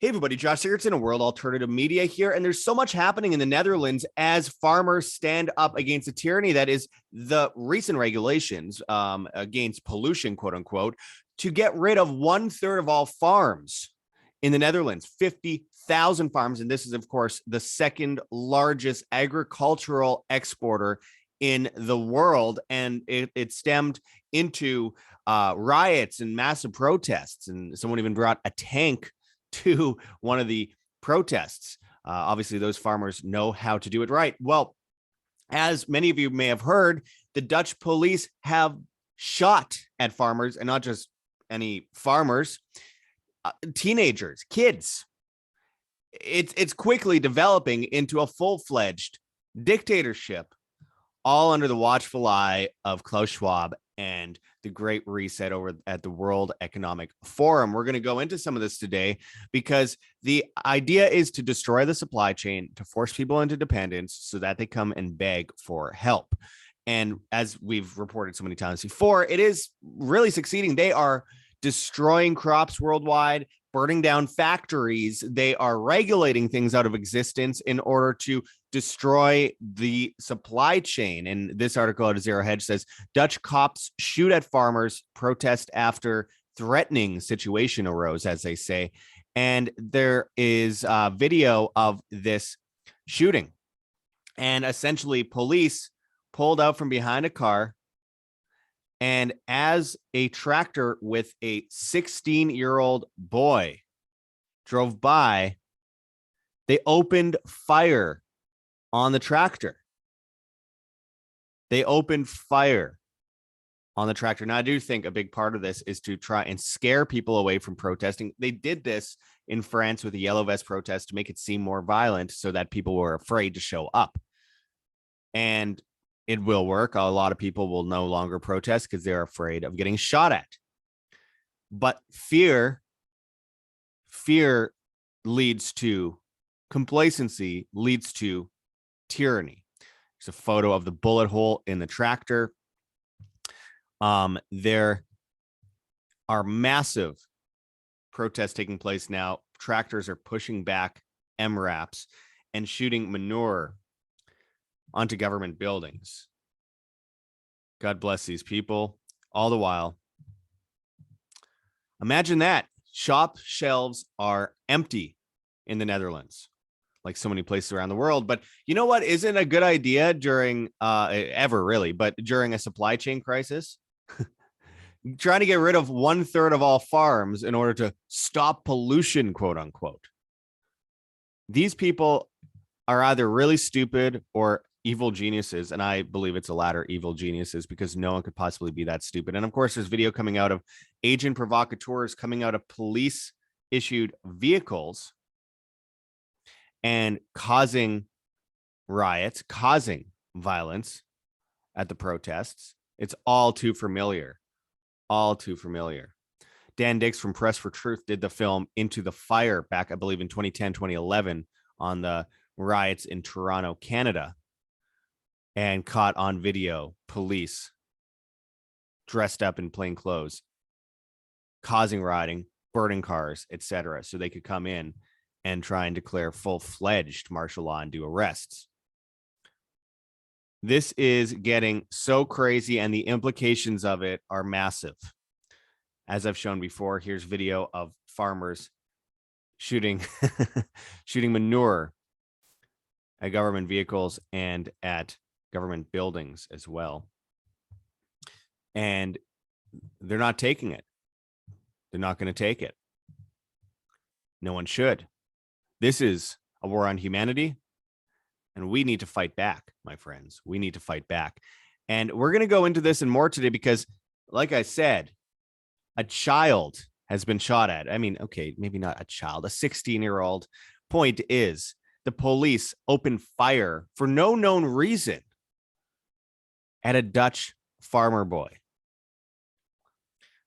Hey everybody, Josh Sigurdson, a World Alternative Media here, and there's so much happening in the Netherlands as farmers stand up against the tyranny that is the recent regulations against pollution, quote unquote, to get rid of 1/3 of all farms in the Netherlands, 50,000 farms. And this is, of course, the second largest agricultural exporter in the world. And it stemmed into riots and massive protests. And someone even brought a tank to one of the protests. Obviously, those farmers know how to do it right. Well, as many of you may have heard, the Dutch police have shot at farmers, and not just any farmers, teenagers, kids. It's quickly developing into a full-fledged dictatorship, all under the watchful eye of Klaus Schwab and the Great Reset over at the World Economic Forum. We're going to go into some of this today because the idea is to destroy the supply chain, to force people into dependence so that they come and beg for help. And as we've reported so many times before, it is really succeeding. They are destroying crops worldwide, burning down factories. They are regulating things out of existence in order to destroy the supply chain. And this article at Zero Hedge says Dutch cops shoot at farmers, protest after threatening situation arose, as they say. And there is a video of this shooting. And essentially, police pulled out from behind a car. And as a tractor with a 16-year-old boy drove by, they opened fire on the tractor. They opened fire on the tractor. Now, I do think a big part of this is to try and scare people away from protesting. They did this in France with the yellow vest protest to make it seem more violent so that people were afraid to show up. And it will work. A lot of people will no longer protest because they're afraid of getting shot at. But fear leads to complacency, leads to tyranny. There's a photo of the bullet hole in the tractor. There are massive protests taking place now. Tractors are pushing back MRAPs and shooting manure onto government buildings. God bless these people. All the while, imagine that shop shelves are empty in the Netherlands, like so many places around the world. But you know what isn't a good idea during ever really, but during a supply chain crisis? Trying to get rid of 1/3 of all farms in order to stop pollution, quote unquote. These people are either really stupid or evil geniuses, and I believe it's the latter, evil geniuses, because no one could possibly be that stupid. And of course, there's video coming out of agent provocateurs coming out of police issued vehicles and causing riots, causing violence at the protests. It's all too familiar. All too familiar. Dan Dix from Press for Truth did the film Into the Fire back, I believe, in 2010, 2011 on the riots in Toronto, Canada, and caught on video police dressed up in plain clothes, causing rioting, burning cars, etc., so they could come in and try and declare full-fledged martial law and do arrests. This is getting so crazy, and the implications of it are massive. As I've shown before, here's video of farmers shooting shooting manure at government vehicles and at government buildings as well. And they're not taking it. They're not going to take it. No one should. This is a war on humanity, and we need to fight back, my friends. We need to fight back. And we're going to go into this and more today because, like I said, a child has been shot at. I mean, okay, maybe not a child, a 16-year-old. Point is, the police opened fire for no known reason at a Dutch farmer boy.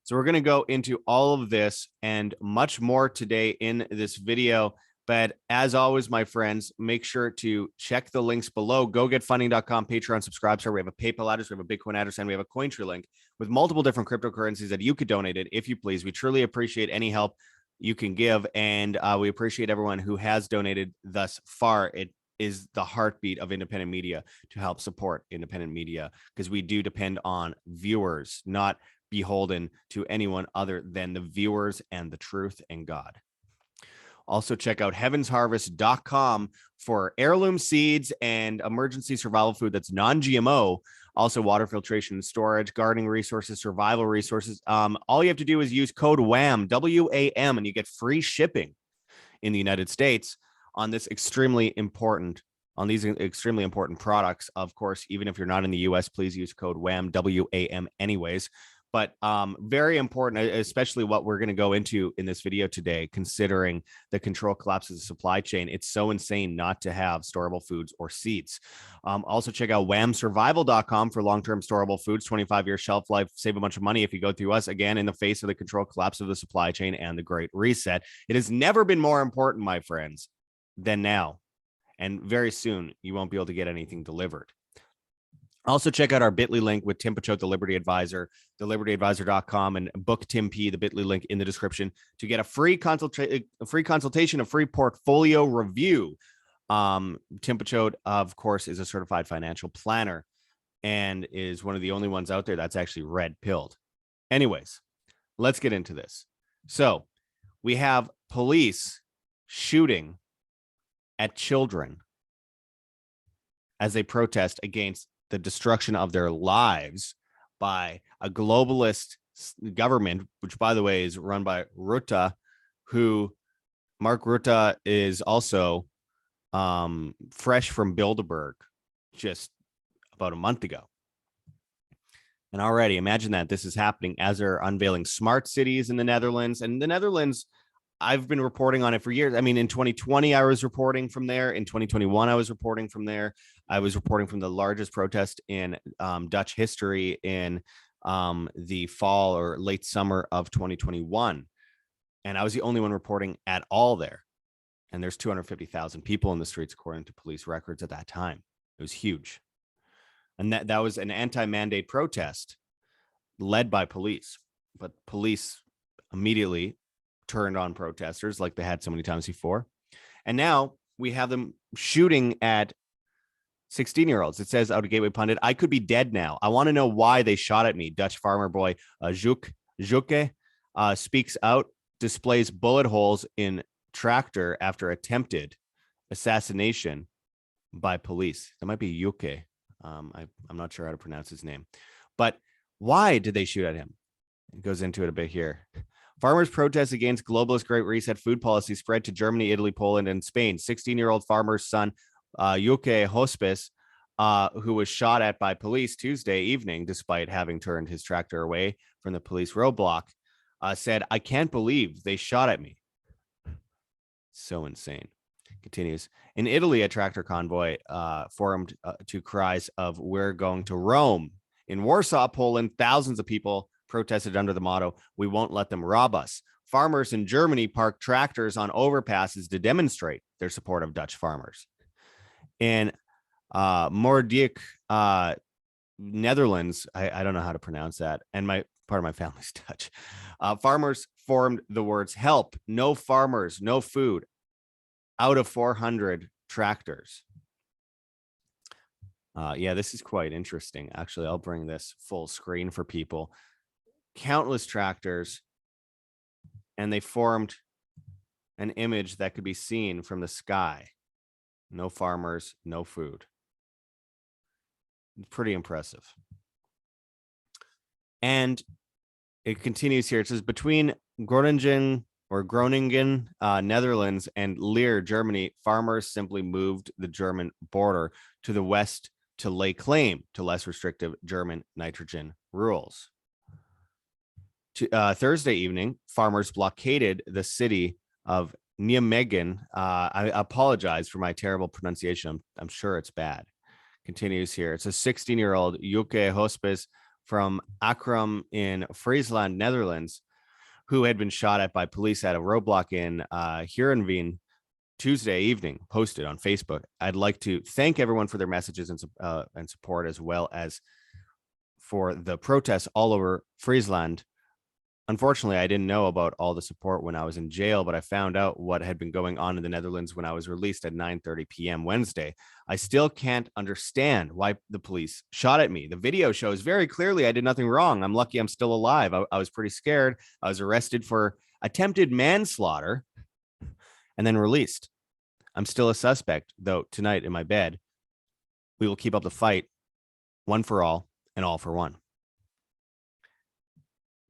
So we're going to go into all of this and much more today in this video. But as always, my friends, make sure to check the links below. GoGetFunding.com, Patreon, subscribe. So we have a PayPal address, we have a Bitcoin address, and we have a Cointree link with multiple different cryptocurrencies that you could donate it if you please. We truly appreciate any help you can give. And we appreciate everyone who has donated thus far. It is the heartbeat of independent media to help support independent media, because we do depend on viewers, not beholden to anyone other than the viewers and the truth and God. Also, check out heavensharvest.com for heirloom seeds and emergency survival food that's non-GMO. Also, water filtration and storage, gardening resources, survival resources. All you have to do is use code WAM, W-A-M, and you get free shipping in the United States on this extremely important, on these extremely important products. Of course, even if you're not in the US, please use code WAM, W-A-M anyways. But very important, especially what we're going to go into in this video today, considering the control collapse of the supply chain. It's so insane not to have storable foods or seeds. Also, check out whamsurvival.com for long-term storable foods, 25-year shelf life. Save a bunch of money if you go through us, again, in the face of the control collapse of the supply chain and the Great Reset. It has never been more important, my friends, than now. And very soon, you won't be able to get anything delivered. Also, check out our bit.ly link with Tim Pachot, the Liberty Advisor, thelibertyadvisor.com, and book Tim P, the bit.ly link in the description to get a free consultation, a free portfolio review. Tim Pachot, of course, is a certified financial planner and is one of the only ones out there that's actually red-pilled. Anyways, let's get into this. So we have police shooting at children as they protest against the destruction of their lives by a globalist government, which, by the way, is run by Rutte, who Mark Rutte is also fresh from Bilderberg just about a month ago. And already imagine that this is happening as they're unveiling smart cities in the Netherlands. And the Netherlands, I've been reporting on it for years. I mean, in 2020, I was reporting from there. In 2021, I was reporting from there. I was reporting from the largest protest in Dutch history in the fall or late summer of 2021. And I was the only one reporting at all there. And there's 250,000 people in the streets, according to police records at that time. It was huge. And that was an anti-mandate protest led by police. But police immediately turned on protesters like they had so many times before. And now we have them shooting at 16-year-olds. It says out of Gateway Pundit, I could be dead now. I want to know why they shot at me. Dutch farmer boy Juke speaks out, displays bullet holes in tractor after attempted assassination by police. That might be Juke. I'm not sure how to pronounce his name. But why did they shoot at him? It goes into it a bit here. Farmers' protest against globalist Great Reset food policy spread to Germany, Italy, Poland, and Spain. 16-year-old farmer's son, Juke Hospice, who was shot at by police Tuesday evening, despite having turned his tractor away from the police roadblock, said, I can't believe they shot at me. So insane. Continues. In Italy, a tractor convoy formed to cries of "We're going to Rome." In Warsaw, Poland, thousands of people protested under the motto, "We won't let them rob us." Farmers in Germany parked tractors on overpasses to demonstrate their support of Dutch farmers. In Moerdijk, Netherlands, I don't know how to pronounce that, and part of my family's Dutch. Farmers formed the words "Help, no farmers, no food" out of 400 tractors. Yeah, this is quite interesting. Actually, I'll bring this full screen for people. Countless tractors, and they formed an image that could be seen from the sky. No farmers, no food. It's pretty impressive. And it continues here. It says, between Groningen, Netherlands, and Leer, Germany, farmers simply moved the German border to the west to lay claim to less restrictive German nitrogen rules. Thursday evening, farmers blockaded the city of Nijmegen. I apologize for my terrible pronunciation. I'm sure it's bad. Continues here. It's a 16-year-old Juke Hospice from Akrum in Friesland, Netherlands, who had been shot at by police at a roadblock in Heerenveen Tuesday evening, posted on Facebook. I'd like to thank everyone for their messages and support, as well as for the protests all over Friesland. Unfortunately, I didn't know about all the support when I was in jail, but I found out what had been going on in the Netherlands when I was released at 9:30 p.m. Wednesday. I still can't understand why the police shot at me. The video shows very clearly I did nothing wrong. I'm lucky I'm still alive. I was pretty scared. I was arrested for attempted manslaughter and then released. I'm still a suspect, though, tonight in my bed. We will keep up the fight, one for all and all for one.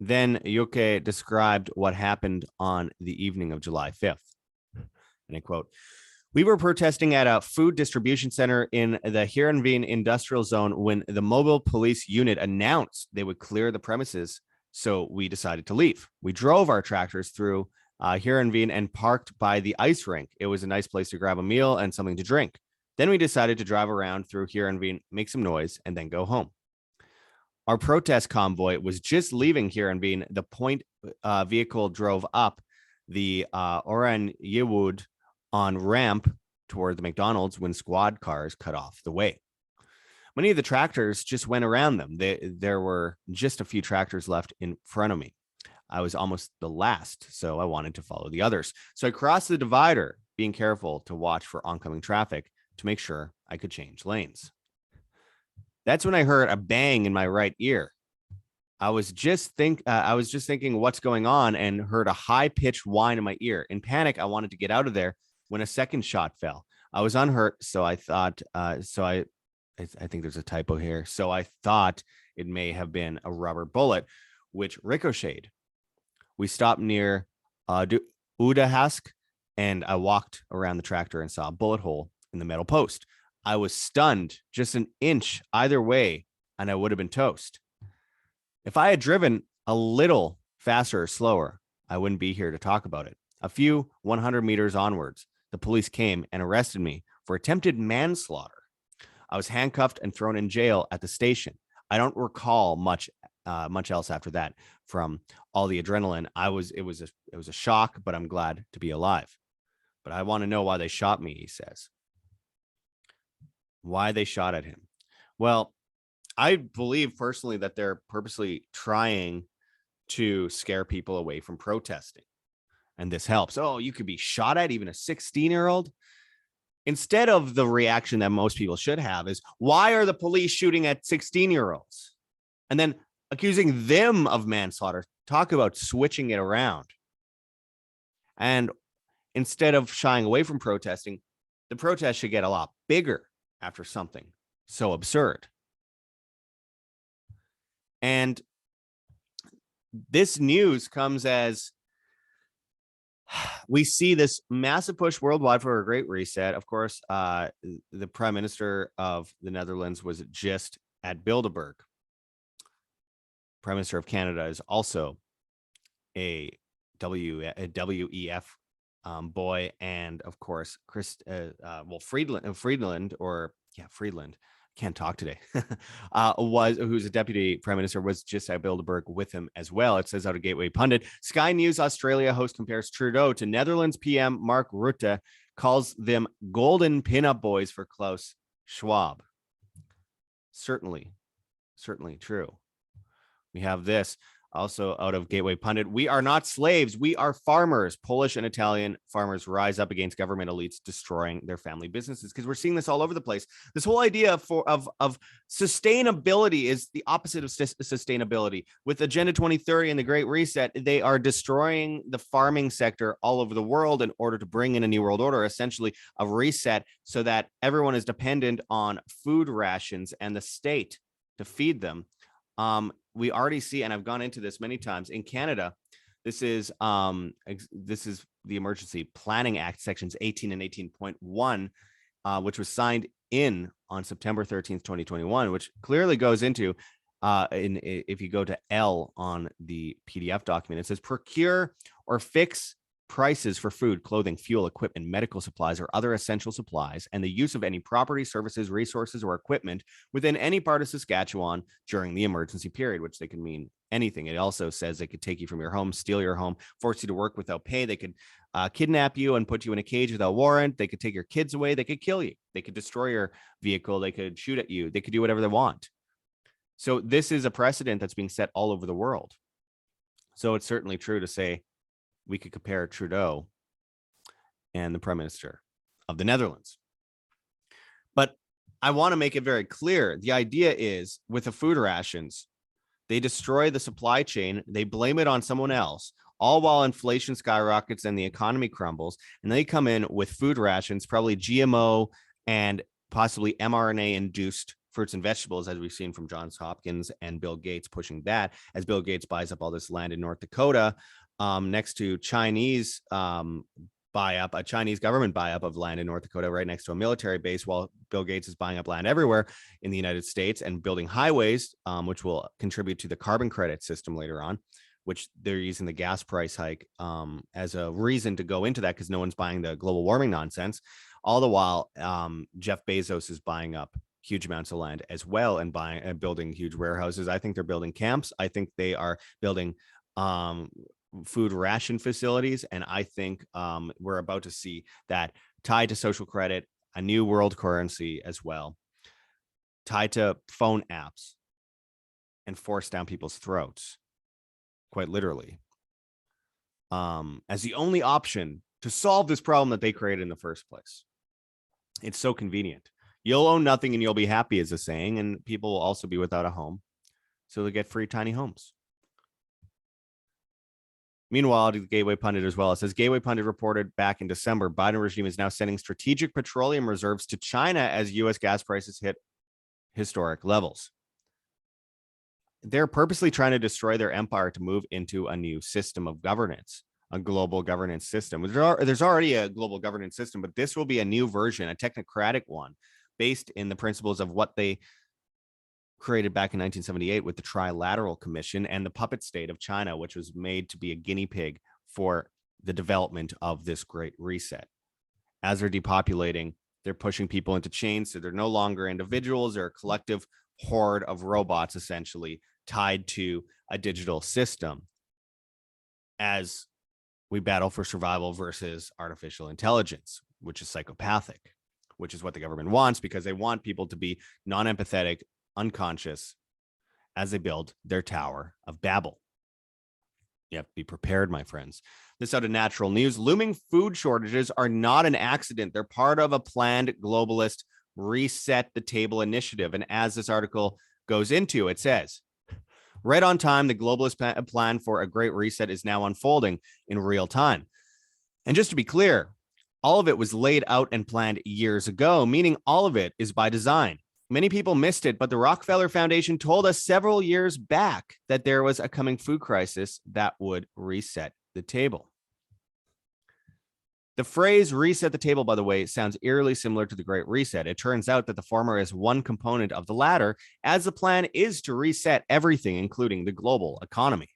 Then Yuke described what happened on the evening of July 5th. And I quote, "We were protesting at a food distribution center in the Heerenveen industrial zone when the mobile police unit announced they would clear the premises. So we decided to leave. We drove our tractors through Heerenveen and parked by the ice rink. It was a nice place to grab a meal and something to drink. Then we decided to drive around through Heerenveen, make some noise, and then go home. Our protest convoy was just leaving Heerenveen. The point vehicle drove up the Oran Yewood on ramp toward the McDonald's when squad cars cut off the way. Many of the tractors just went around them. There were just a few tractors left in front of me. I was almost the last, so I wanted to follow the others. So I crossed the divider, being careful to watch for oncoming traffic to make sure I could change lanes. That's when I heard a bang in my right ear. I was just thinking what's going on and heard a high-pitched whine in my ear. In panic, I wanted to get out of there when a second shot fell. I was unhurt, so I thought I think there's a typo here. So I thought it may have been a rubber bullet, which ricocheted. We stopped near Udahask, and I walked around the tractor and saw a bullet hole in the metal post. I was stunned, just an inch either way, and I would have been toast. If I had driven a little faster or slower, I wouldn't be here to talk about it. A few 100 meters onwards, the police came and arrested me for attempted manslaughter. I was handcuffed and thrown in jail at the station. I don't recall much else after that from all the adrenaline. It was a shock, but I'm glad to be alive. But I want to know why they shot me," he says. Why they shot at him? Well, I believe personally that they're purposely trying to scare people away from protesting. And this helps. Oh, you could be shot at, even a 16-year-old. Instead of the reaction that most people should have is, why are the police shooting at 16-year-olds? And then accusing them of manslaughter. Talk about switching it around. And instead of shying away from protesting, the protest should get a lot bigger after something so absurd. And this news comes as we see this massive push worldwide for a great reset. Of course, the Prime Minister of the Netherlands was just at Bilderberg. Prime Minister of Canada is also a WEF boy, and of course, Friedland. Can't talk today. Who's a deputy prime minister, was just at Bilderberg with him as well. It says out of Gateway Pundit, Sky News Australia host compares Trudeau to Netherlands PM Mark Rutte, calls them golden pinup boys for Klaus Schwab. Certainly true. We have this also out of Gateway Pundit. We are not slaves. We are farmers. Polish and Italian farmers rise up against government elites destroying their family businesses. Because we're seeing this all over the place. This whole idea of sustainability is the opposite of sustainability. With Agenda 2030 and the Great Reset, they are destroying the farming sector all over the world in order to bring in a new world order, essentially a reset, so that everyone is dependent on food rations and the state to feed them. We already see, and I've gone into this many times in Canada. This is the Emergency Planning Act, sections 18 and 18.1, which was signed in on September 13th, 2021, which clearly goes into, if you go to L on the PDF document, it says procure or fix prices for food, clothing, fuel, equipment, medical supplies, or other essential supplies, and the use of any property, services, resources, or equipment within any part of Saskatchewan during the emergency period, which they can mean anything. It also says they could take you from your home, steal your home, force you to work without pay. They could kidnap you and put you in a cage without warrant. They could take your kids away. They could kill you. They could destroy your vehicle. They could shoot at you. They could do whatever they want. So this is a precedent that's being set all over the world. So it's certainly true to say we could compare Trudeau and the Prime Minister of the Netherlands. But I want to make it very clear. The idea is with the food rations, they destroy the supply chain. They blame it on someone else, all while inflation skyrockets and the economy crumbles. And they come in with food rations, probably GMO and possibly mRNA-induced fruits and vegetables, as we've seen from Johns Hopkins and Bill Gates pushing that, as Bill Gates buys up all this land in North Dakota next to Chinese a Chinese government buy-up of land in North Dakota right next to a military base, while Bill Gates is buying up land everywhere in the United States and building highways, which will contribute to the carbon credit system later on, which they're using the gas price hike as a reason to go into that because no one's buying the global warming nonsense. All the while, Jeff Bezos is buying up huge amounts of land as well and buying and building huge warehouses. I think they're building camps. I think they are building food ration facilities. And I think we're about to see that tied to social credit, a new world currency as well, tied to phone apps and forced down people's throats, quite literally, as the only option to solve this problem that they created in the first place. It's so convenient. You'll own nothing and you'll be happy is a saying, and people will also be without a home. So they get free tiny homes. Meanwhile, the Gateway Pundit as well, it says Gateway Pundit reported back in December, Biden regime is now sending strategic petroleum reserves to China as U.S. gas prices hit historic levels. They're purposely trying to destroy their empire to move into a new system of governance, a global governance system. There's already a global governance system, but this will be a new version, a technocratic one, based in the principles of what they created back in 1978 with the Trilateral Commission and the puppet state of China, which was made to be a guinea pig for the development of this great reset. As they're depopulating, they're pushing people into chains, so they're no longer individuals. They're a collective horde of robots, essentially tied to a digital system as we battle for survival versus artificial intelligence, which is psychopathic, which is what the government wants because they want people to be non-empathetic, unconscious as they build their Tower of Babel. You have to be prepared, my friends. This out of Natural News. Looming food shortages are not an accident. They're part of a planned globalist reset the table initiative. And as this article goes into, it says, right on time, the globalist plan for a great reset is now unfolding in real time. And just to be clear, all of it was laid out and planned years ago, meaning all of it is by design. Many people missed it, but the Rockefeller Foundation told us several years back that there was a coming food crisis that would reset the table. The phrase reset the table, by the way, sounds eerily similar to the Great Reset. It turns out that the former is one component of the latter, as the plan is to reset everything, including the global economy.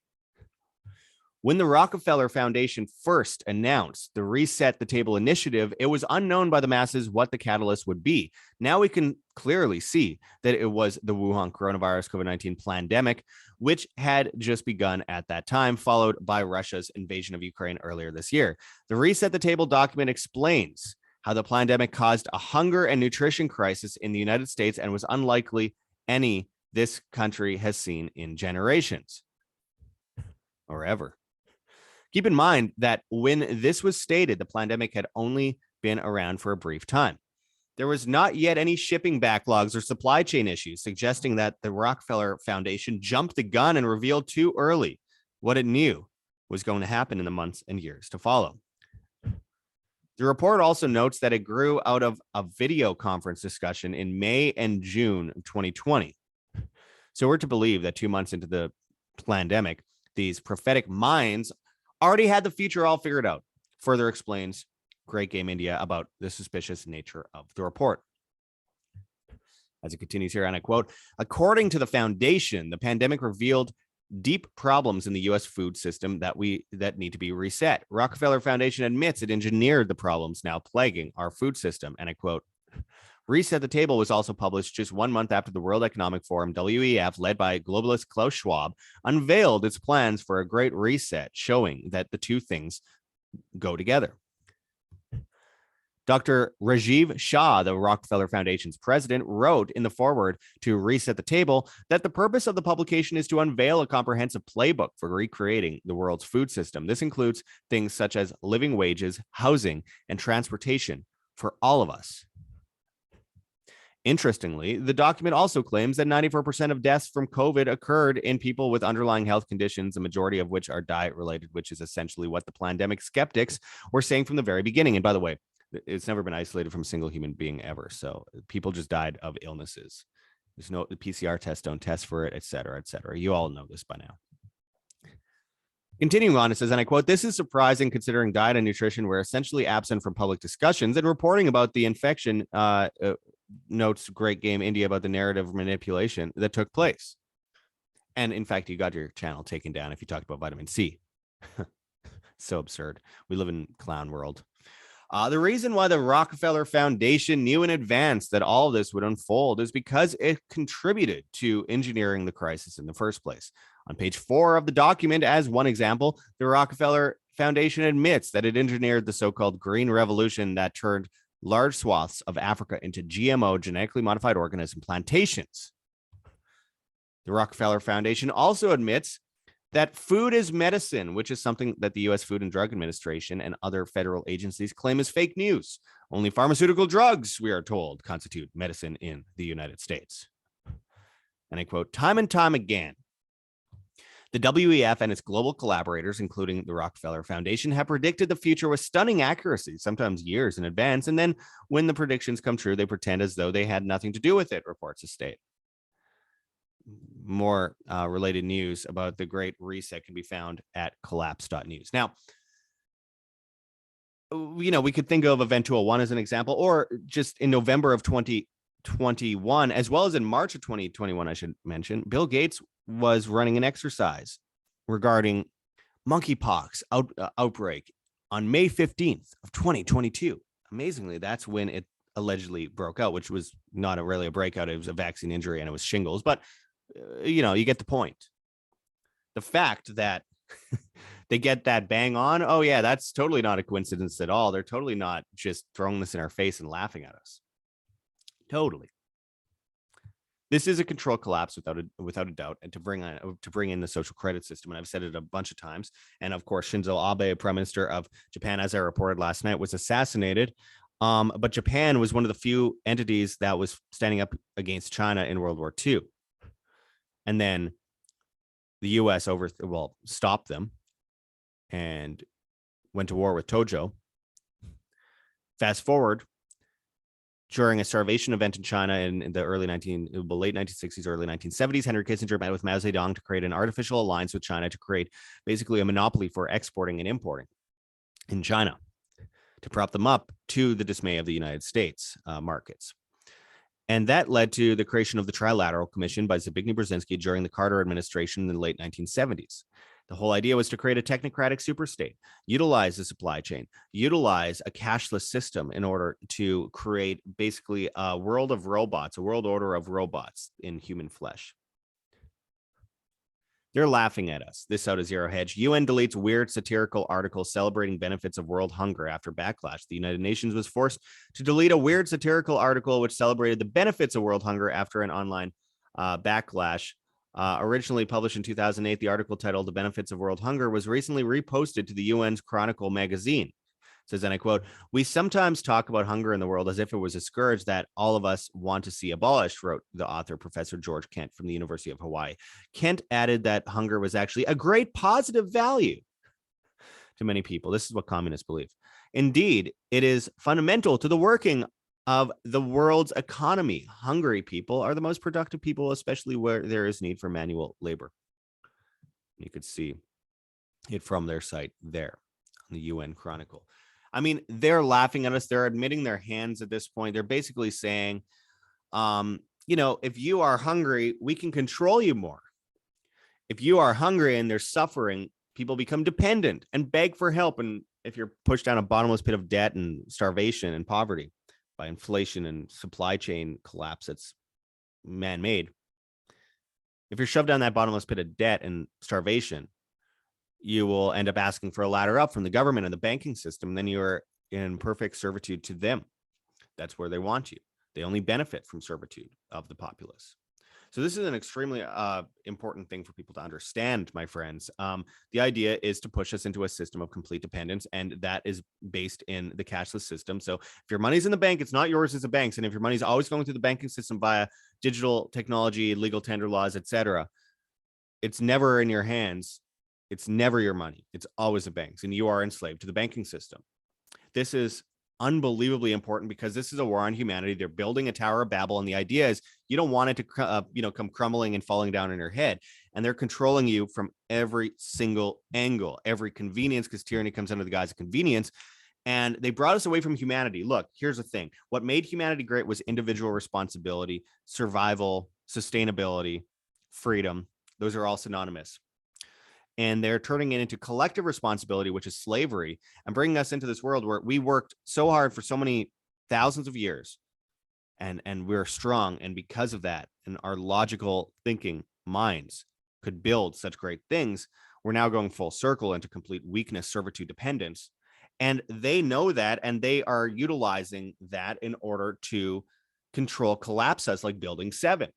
When the Rockefeller Foundation first announced the Reset the Table initiative, it was unknown by the masses what the catalyst would be. Now we can clearly see that it was the Wuhan coronavirus COVID-19 pandemic, which had just begun at that time, followed by Russia's invasion of Ukraine earlier this year. The Reset the Table document explains how the pandemic caused a hunger and nutrition crisis in the United States and was unlikely any this country has seen in generations or ever. Keep in mind that when this was stated, the pandemic had only been around for a brief time. There was not yet any shipping backlogs or supply chain issues, suggesting that the Rockefeller Foundation jumped the gun and revealed too early what it knew was going to happen in the months and years to follow. The report also notes that it grew out of a video conference discussion in May and June of 2020. So we're to believe that 2 months into the pandemic, these prophetic minds already had the future all figured out. Further explains Great Game India about the suspicious nature of the report. As it continues here, and I quote, according to the foundation, the pandemic revealed deep problems in the U.S. food system that need to be reset. Rockefeller Foundation admits it engineered the problems now plaguing our food system. And I quote, Reset the Table was also published just 1 month after the World Economic Forum, WEF, led by globalist Klaus Schwab, unveiled its plans for a great reset, showing that the two things go together. Dr. Rajiv Shah, the Rockefeller Foundation's president, wrote in the foreword to Reset the Table that the purpose of the publication is to unveil a comprehensive playbook for recreating the world's food system. This includes things such as living wages, housing, and transportation for all of us. Interestingly, the document also claims that 94% of deaths from COVID occurred in people with underlying health conditions, the majority of which are diet-related, which is essentially what the pandemic skeptics were saying from the very beginning. And by the way, it's never been isolated from a single human being ever. So people just died of illnesses. There's no PCR tests don't test for it, et cetera, et cetera. You all know this by now. Continuing on, it says, and I quote, "This is surprising considering diet and nutrition were essentially absent from public discussions and reporting about the infection notes Great Game India about the narrative manipulation that took place." And in fact, you got your channel taken down if you talked about vitamin C. So absurd. We live in clown world. The reason why the Rockefeller Foundation knew in advance that all of this would unfold is because it contributed to engineering the crisis in the first place. On page 4 of the document, as one example, the Rockefeller Foundation admits that it engineered the so-called Green Revolution that turned large swaths of Africa into GMO, genetically modified organism plantations. The Rockefeller Foundation also admits that food is medicine, which is something that the U.S. Food and Drug Administration and other federal agencies claim is fake news. Only pharmaceutical drugs, we are told, constitute medicine in the United States. And I quote, time and time again, the WEF and its global collaborators, including the Rockefeller Foundation, have predicted the future with stunning accuracy, sometimes years in advance. And then when the predictions come true, they pretend as though they had nothing to do with it, reports the state. More related news about the Great Reset can be found at collapse.news. Now, we could think of Event 201 as an example, or just in November of 2021, as well as in March of 2021, I should mention, Bill Gates was running an exercise regarding monkeypox outbreak on May 15th of 2022. Amazingly, that's when it allegedly broke out, which was not really a breakout. It was a vaccine injury and it was shingles, but you get the point. The fact that they get that bang on, oh yeah, that's totally not a coincidence at all. They're totally not just throwing this in our face and laughing at us. Totally. This is a control collapse without a doubt, and to bring in the social credit system. And I've said it a bunch of times. And of course, Shinzo Abe, Prime Minister of Japan, as I reported last night, was assassinated. But Japan was one of the few entities that was standing up against China in World War II. And then the U.S. stopped them and went to war with Tojo. Fast forward, during a starvation event in China in the late 1960s, early 1970s, Henry Kissinger met with Mao Zedong to create an artificial alliance with China to create basically a monopoly for exporting and importing in China to prop them up, to the dismay of the United States markets. And that led to the creation of the Trilateral Commission by Zbigniew Brzezinski during the Carter administration in the late 1970s. The whole idea was to create a technocratic superstate, utilize the supply chain, utilize a cashless system in order to create basically a world of robots, a world order of robots in human flesh. They're laughing at us. This out of Zero Hedge. UN deletes weird satirical article celebrating benefits of world hunger after backlash. The United Nations was forced to delete a weird satirical article which celebrated the benefits of world hunger after an online backlash. Originally published in 2008, the article titled "The Benefits of World Hunger" was recently reposted to the UN's Chronicle magazine. It says, and I quote, "We sometimes talk about hunger in the world as if it was a scourge that all of us want to see abolished," wrote the author, Professor George Kent from the University of Hawaii. Kent added that hunger was actually a great positive value to many people. This is what communists believe. Indeed, it is fundamental to the working of the world's economy. Hungry people are the most productive people, especially where there is need for manual labor. You could see it from their site there on the UN Chronicle. I mean, they're laughing at us. They're admitting their hands at this point. They're basically saying, if you are hungry, we can control you more. If you are hungry and there's suffering, people become dependent and beg for help. And if you're pushed down a bottomless pit of debt and starvation and poverty by inflation and supply chain collapse that's man-made, if you're shoved down that bottomless pit of debt and starvation, you will end up asking for a ladder up from the government and the banking system. And then you're in perfect servitude to them. That's where they want you. They only benefit from servitude of the populace. So this is an extremely important thing for people to understand, my friends. The idea is to push us into a system of complete dependence, and that is based in the cashless system. So if your money's in the bank, it's not yours as a bank's, and if your money's always going through the banking system via digital technology, legal tender laws, etc., it's never in your hands. It's never your money. It's always a bank's, and you are enslaved to the banking system. This is unbelievably important because this is a war on humanity. They're building a Tower of Babel, and the idea is you don't want it to come crumbling and falling down in your head. And they're controlling you from every single angle, every convenience, because tyranny comes under the guise of convenience. And they brought us away from humanity. Look, here's the thing. What made humanity great was individual responsibility, survival, sustainability, freedom. Those are all synonymous. And they're turning it into collective responsibility, which is slavery, and bringing us into this world where we worked so hard for so many thousands of years, and we're strong. And because of that, and our logical thinking minds could build such great things, we're now going full circle into complete weakness, servitude, dependence. And they know that, and they are utilizing that in order to control, collapse us like Building 7.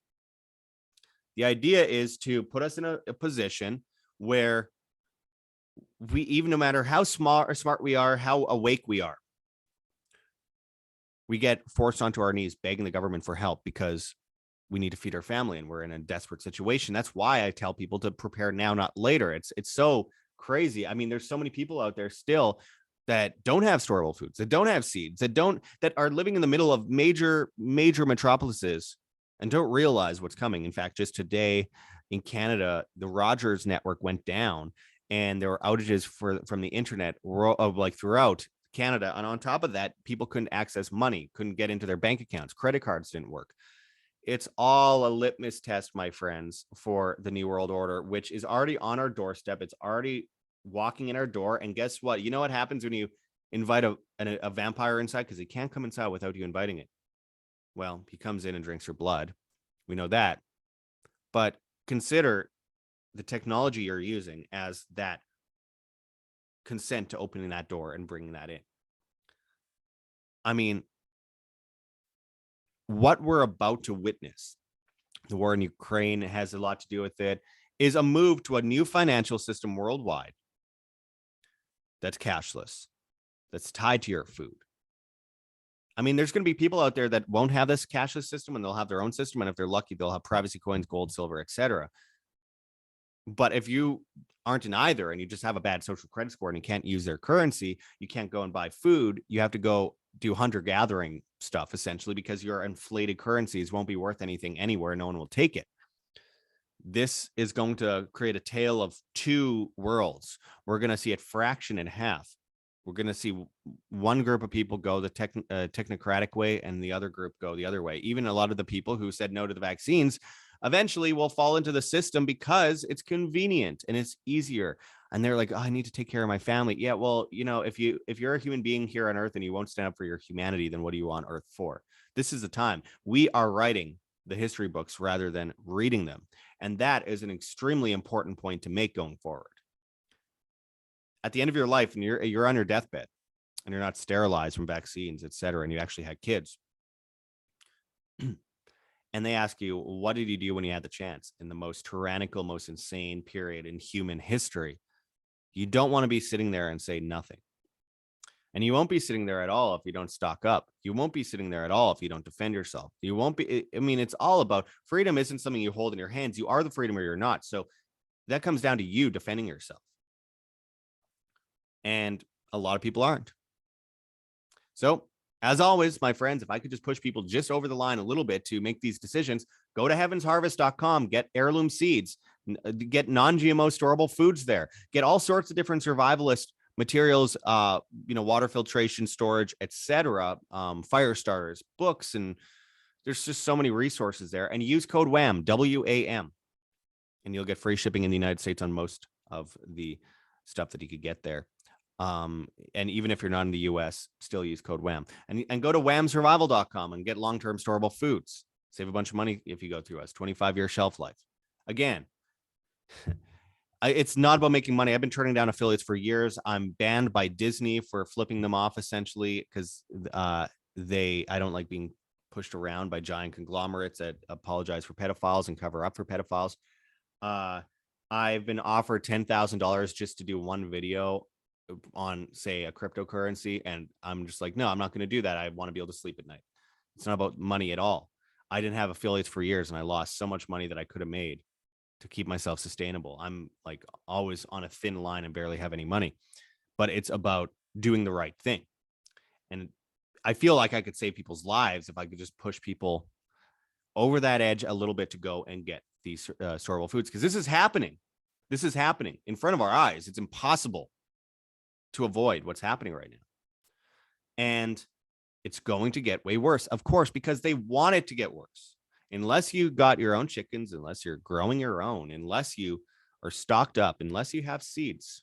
The idea is to put us in a position where we, even no matter how smart we are, how awake we are, we get forced onto our knees begging the government for help because we need to feed our family and we're in a desperate situation. That's why I tell people to prepare now, not later. It's so crazy. I mean, there's so many people out there still that don't have storable foods, that don't have seeds, that are living in the middle of major metropolises and don't realize what's coming. In fact, just today in Canada, the Rogers network went down, and there were outages from the internet of like throughout Canada. And on top of that, people couldn't access money, couldn't get into their bank accounts, credit cards didn't work. It's all a litmus test, my friends, for the New World Order, which is already on our doorstep. It's already walking in our door. And guess what? You know what happens when you invite a vampire inside? Because he can't come inside without you inviting it. Well, he comes in and drinks your blood. We know that. But consider the technology you're using as that consent to opening that door and bringing that in. I mean, what we're about to witness, the war in Ukraine has a lot to do with it, is a move to a new financial system worldwide that's cashless, that's tied to your food. I mean, there's going to be people out there that won't have this cashless system, and they'll have their own system. And if they're lucky, they'll have privacy coins, gold, silver, etc. But if you aren't in either, and you just have a bad social credit score and you can't use their currency, you can't go and buy food. You have to go do hunter-gathering stuff, essentially, because your inflated currencies won't be worth anything anywhere. No one will take it. This is going to create a tale of two worlds. We're going to see it fraction in half. We're going to see one group of people go the technocratic way, and the other group go the other way. Even a lot of the people who said no to the vaccines eventually will fall into the system because it's convenient and it's easier. And they're like, oh, I need to take care of my family. Yeah, well, if you're a human being here on Earth and you won't stand up for your humanity, then what are you on Earth for? This is the time. We are writing the history books rather than reading them. And that is an extremely important point to make going forward. At the end of your life, and you're on your deathbed, and you're not sterilized from vaccines, et cetera, and you actually had kids, and they ask you, what did you do when you had the chance in the most tyrannical, most insane period in human history? You don't want to be sitting there and say nothing. And you won't be sitting there at all if you don't stock up. You won't be sitting there at all if you don't defend yourself. You won't be. I mean, it's all about freedom. Isn't something you hold in your hands. You are the freedom or you're not. So that comes down to you defending yourself. And a lot of people aren't. So, as always, my friends, if I could just push people just over the line a little bit to make these decisions, go to heavensharvest.com, get heirloom seeds, get non-GMO storable foods there, get all sorts of different survivalist materials, water filtration, storage, etc., fire starters, books, and there's just so many resources there. And use code WAM, W-A-M, and you'll get free shipping in the United States on most of the stuff that you could get there. And even if you're not in the US, still use code WHAM, and go to whamsurvival.com and get long-term storable foods. Save a bunch of money if you go through us. 25-year shelf life. Again, It's not about making money. I've been turning down affiliates for years. I'm banned by Disney for flipping them off, essentially, because I don't like being pushed around by giant conglomerates that apologize for pedophiles and cover up for pedophiles. Uh, I've been offered $10,000 just to do one video on, say, a cryptocurrency, and I'm just like, no, I'm not going to do that. I want to be able to sleep at night. It's not about money at all. I didn't have affiliates for years, and I lost so much money that I could have made to keep myself sustainable. I'm like always on a thin line and barely have any money, but it's about doing the right thing. And I feel like I could save people's lives if I could just push people over that edge a little bit to go and get these storeable foods, because this is happening. This is happening in front of our eyes. It's impossible to avoid what's happening right now. And it's going to get way worse, of course, because they want it to get worse. Unless you got your own chickens, unless you're growing your own, unless you are stocked up, unless you have seeds,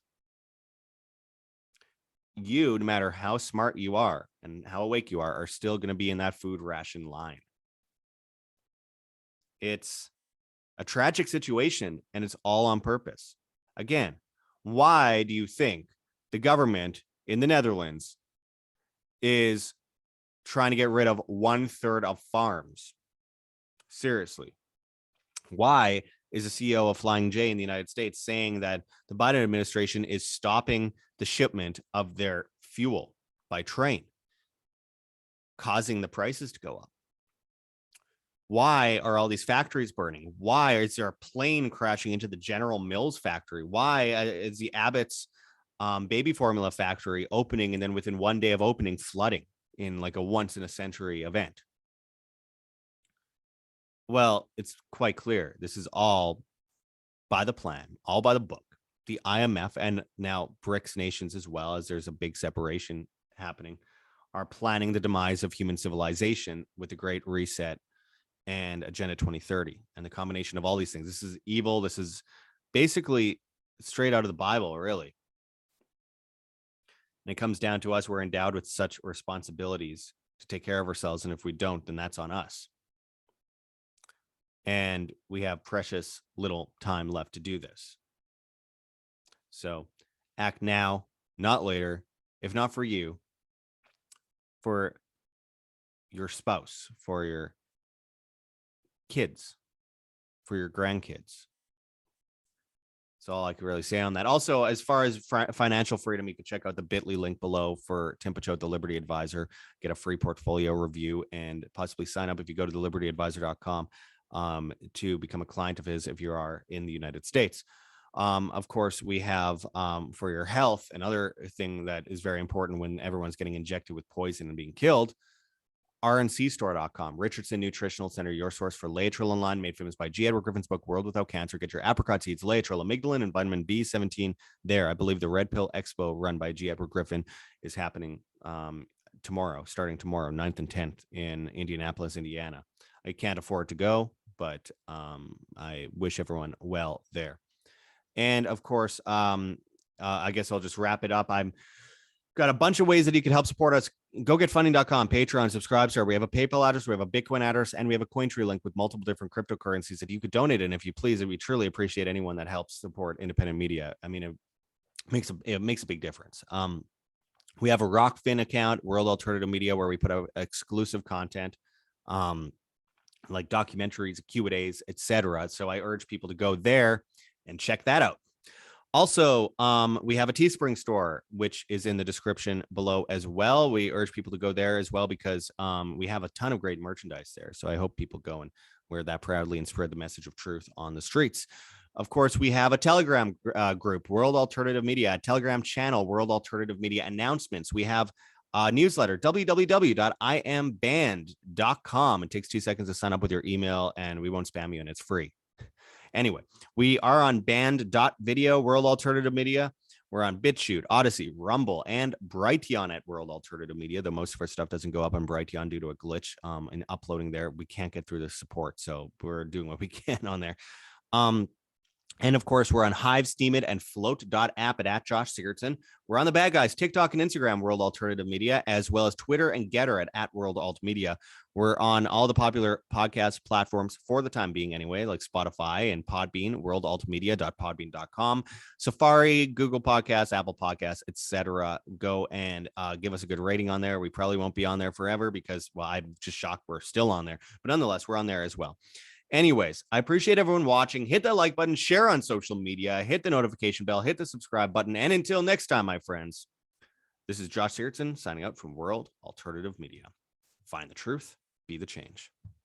you, no matter how smart you are and how awake you are still going to be in that food ration line. It's a tragic situation, and it's all on purpose. Again, why do you think the government in the Netherlands is trying to get rid of 1/3 of farms? Seriously. Why is the CEO of Flying J in the United States saying that the Biden administration is stopping the shipment of their fuel by train, causing the prices to go up? Why are all these factories burning? Why is there a plane crashing into the General Mills factory? Why is the Abbott's baby formula factory opening and then within one day of opening flooding in like a once in a century event? Well, it's quite clear. This is all by the plan, all by the book. The IMF and now BRICS nations, as well as there's a big separation happening, are planning the demise of human civilization with the Great Reset and Agenda 2030. And the combination of all these things. This is evil. This is basically straight out of the Bible, really. And it comes down to us. We're endowed with such responsibilities to take care of ourselves. And if we don't, then that's on us. And we have precious little time left to do this. So act now, not later. If not for you, for your spouse, for your kids, for your grandkids. That's all I can really say on that. Also, as far as financial freedom, you can check out the bit.ly link below for Tim Picciott, the Liberty Advisor, get a free portfolio review, and possibly sign up if you go to thelibertyadvisor.com to become a client of his if you are in the United States. Of course, we have for your health, another thing that is very important when everyone's getting injected with poison and being killed, rncstore.com, Richardson Nutritional Center, your source for Laetrile online, made famous by G. Edward Griffin's book, World Without Cancer. Get your apricot seeds, Laetrile, amygdalin, and vitamin B17 there. I believe the Red Pill Expo run by G. Edward Griffin is happening starting tomorrow, 9th and 10th in Indianapolis, Indiana. I can't afford to go, but I wish everyone well there. And of course, I guess I'll just wrap it up. I'm got a bunch of ways that you can help support us. GoGetFunding.com, Patreon, subscribe, sir. We have a PayPal address, we have a Bitcoin address, and we have a Cointree link with multiple different cryptocurrencies that you could donate in if you please. And we truly appreciate anyone that helps support independent media. I mean, it makes a big difference. We have a Rockfin account, World Alternative Media, where we put out exclusive content, like documentaries, Q&As, etc. So I urge people to go there and check that out. Also, we have a Teespring store, which is in the description below as well. We urge people to go there as well because we have a ton of great merchandise there. So I hope people go and wear that proudly and spread the message of truth on the streets. Of course, we have a Telegram group, World Alternative Media, a Telegram channel, World Alternative Media announcements. We have a newsletter, www.iambanned.com. It takes 2 seconds to sign up with your email, and we won't spam you, and it's free. Anyway, we are on band.video, World Alternative Media. We're on BitChute, Odyssey, Rumble, and Brighteon at World Alternative Media, though most of our stuff doesn't go up on Brighteon due to a glitch in uploading there. We can't get through the support, so we're doing what we can on there. And of course, we're on Hive, Steemit, and Float.app at Josh Sigurdson. We're on the bad guys, TikTok and Instagram, World Alternative Media, as well as Twitter and Getter at World Alt Media. We're on all the popular podcast platforms for the time being anyway, like Spotify and Podbean, worldaltmedia.podbean.com, Safari, Google Podcasts, Apple Podcasts, etc. Go and give us a good rating on there. We probably won't be on there forever because, well, I'm just shocked we're still on there. But nonetheless, we're on there as well. Anyways, I appreciate everyone watching. Hit that like button, share on social media, hit the notification bell, hit the subscribe button. And until next time, my friends, this is Josh Sigurdson signing out from World Alternative Media. Find the truth, be the change.